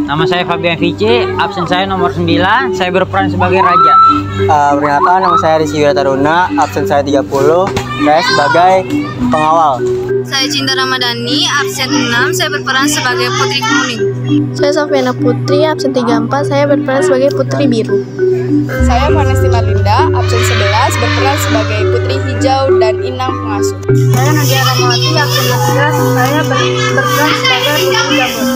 Nama saya Fabian Vici, absen saya nomor 9, saya berperan sebagai raja. Perkenalkan, nama saya Rizky Wirataruna, absen saya 30, saya sebagai pengawal. Saya Cinta Ramadhani, absen 6, saya berperan sebagai Putri Kuning. Saya Sofiana Putri, absen 34, saya berperan sebagai Putri Biru. Saya Vanessa Malinda, absen 11, berperan sebagai Putri Hijau dan Inang Pengasuh. Saya Nadia Ramawati, absen 11, saya berperan sebagai Putri Jambon.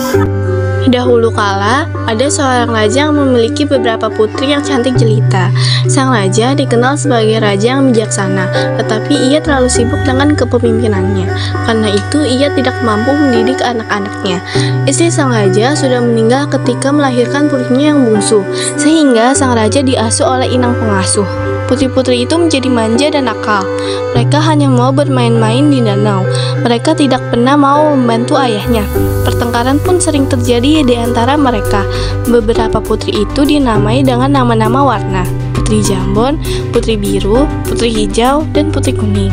Dahulu kala, ada seorang raja yang memiliki beberapa putri yang cantik jelita. Sang raja dikenal sebagai raja yang bijaksana, tetapi ia terlalu sibuk dengan kepemimpinannya. Karena itu, ia tidak mampu mendidik anak-anaknya. Istri sang raja sudah meninggal ketika melahirkan putrinya yang bungsu, sehingga sang raja diasuh oleh inang pengasuh. Putri-putri itu menjadi manja dan nakal. Mereka hanya mau bermain-main di danau. Mereka tidak pernah mau membantu ayahnya. Pertengkaran pun sering terjadi di antara mereka. Beberapa putri itu dinamai dengan nama-nama warna: Putri Jambon, Putri Biru, Putri Hijau, dan Putri Kuning.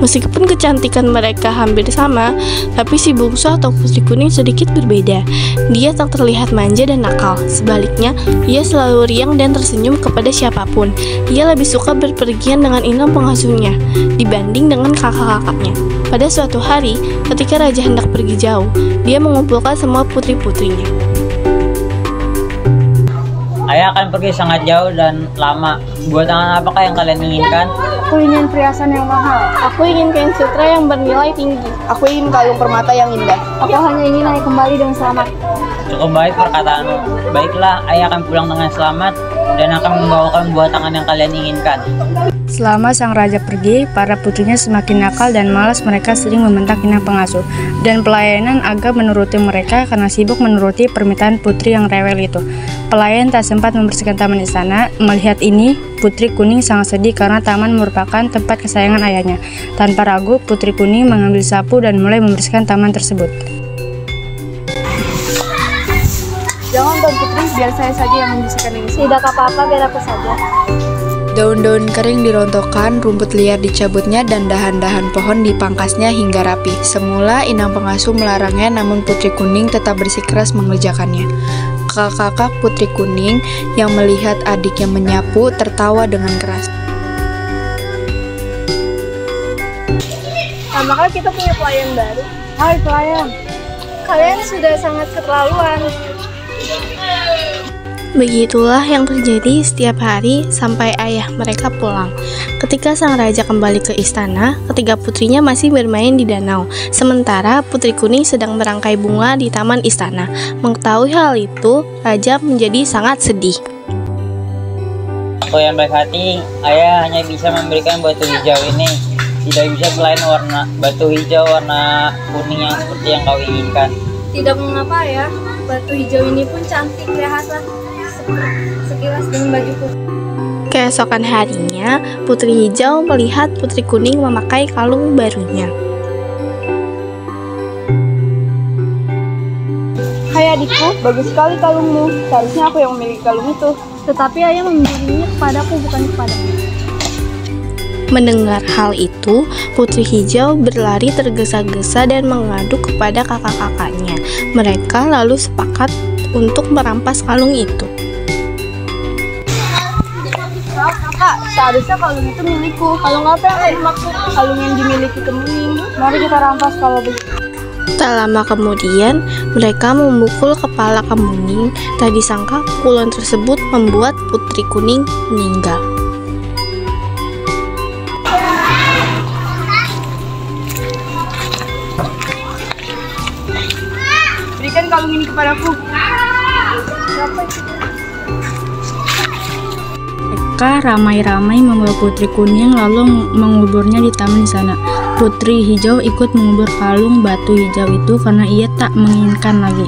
Meskipun kecantikan mereka hampir sama, tapi si bungsu atau Putri Kuning sedikit berbeda. Dia tak terlihat manja dan nakal. Sebaliknya, ia selalu riang dan tersenyum kepada siapapun. Ia lebih suka berpergian dengan inang pengasuhnya dibanding dengan kakak-kakaknya. Pada suatu hari, ketika raja hendak pergi jauh, dia mengumpulkan semua putri-putrinya. Ayah akan pergi sangat jauh dan lama. Buatan apakah yang kalian inginkan? Aku ingin perhiasan yang mahal. Aku ingin kain sutra yang bernilai tinggi. Aku ingin kalung permata yang indah. Aku hanya ingin ayah kembali dengan selamat. Cukup baik perkataanmu. Baiklah, ayah akan pulang dengan selamat dan akan membawakan buah tangan yang kalian inginkan. Selama sang raja pergi, para putrinya semakin nakal dan malas. Mereka sering membentak inang pengasuh, dan pelayanan agak menuruti mereka karena sibuk menuruti permintaan putri yang rewel itu. Pelayan tak sempat membersihkan taman istana. Melihat ini, Putri Kuning sangat sedih karena taman merupakan tempat kesayangan ayahnya. Tanpa ragu, Putri Kuning mengambil sapu dan mulai membersihkan taman tersebut. Jangan Tuan Putri, biar saya saja yang membersihkan ini. Tidak apa-apa, biar aku saja. Daun-daun kering dirontokkan, rumput liar dicabutnya, dan dahan-dahan pohon dipangkasnya hingga rapi. Semula inang pengasuh melarangnya, namun Putri Kuning tetap bersikeras mengerjakannya. Kakak-kakak Putri Kuning yang melihat adiknya menyapu tertawa dengan keras. Maka kita punya pelayan baru. Hai pelayan. Kalian sudah sangat keterlaluan. Begitulah yang terjadi setiap hari sampai ayah mereka pulang. Ketika sang raja kembali ke istana, ketiga putrinya masih bermain di danau. Sementara Putri Kuning sedang merangkai bunga di taman istana. Mengetahui hal itu, raja menjadi sangat sedih. Aku yang baik hati, ayah hanya bisa memberikan batu hijau ini. Tidak bisa selain warna batu hijau warna kuning yang seperti yang kau inginkan. Tidak mengapa ya, batu hijau ini pun cantik, lihatlah sekilas dengan bajuku. Keesokan harinya, Putri Hijau melihat Putri Kuning memakai kalung barunya. Hai adikku, bagus sekali kalungmu. Seharusnya aku yang memiliki kalung itu. Tetapi ayah memberinya kepadaku, bukan kepadamu. Mendengar hal itu, Putri Hijau berlari tergesa-gesa dan mengadu kepada kakak-kakaknya. Mereka lalu sepakat untuk merampas kalung itu. Kak, seharusnya kalung itu milikku. Kalung apa yang kamu maksud? Kalung yang dimiliki Kemuning. Mari kita rampas kalau begitu. Tak lama kemudian, mereka memukul kepala Kemuning. Tak disangka pukulan tersebut membuat Putri Kuning meninggal. Berikan kalung ini kepadaku. Mereka ramai-ramai membawa Putri Kuning lalu menguburnya di taman sana. Putri Hijau ikut mengubur kalung batu hijau itu karena ia tak menginginkan lagi.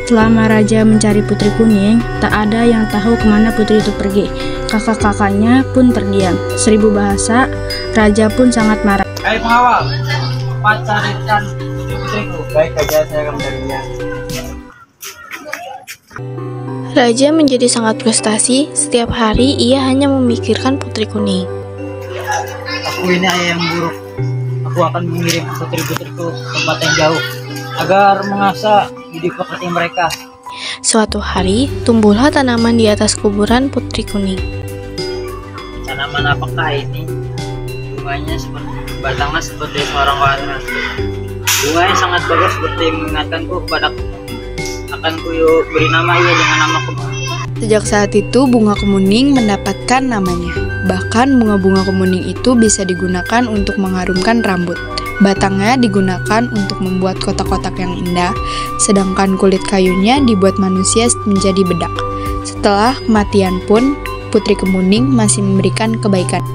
Selama raja mencari Putri Kuning, tak ada yang tahu kemana putri itu pergi. Kakak-kakaknya pun terdiam. 1000 bahasa, raja pun sangat marah. Hai pengawal, cepat carikan putriku. Baik saja, saya akan mencarinya. Raja menjadi sangat frustasi. Setiap hari ia hanya memikirkan Putri Kuning. Aku ini ayah yang buruk. Aku akan mengirim putri-putriku ke tempat yang jauh agar mengasah budi pekerti mereka. Suatu hari, tumbuhlah tanaman di atas kuburan Putri Kuning. Tanaman apakah ini? Bunganya batangnya seperti seorang wanita. Bunga yang sangat bagus seperti mengingatkanku kepada akan ku beri nama ia dengan nama kemuning. Sejak saat itu, bunga kemuning mendapatkan namanya. Bahkan bunga-bunga kemuning itu bisa digunakan untuk mengharumkan rambut. Batangnya digunakan untuk membuat kotak-kotak yang indah, sedangkan kulit kayunya dibuat manusia menjadi bedak. Setelah kematian pun, Putri Kemuning masih memberikan kebaikan.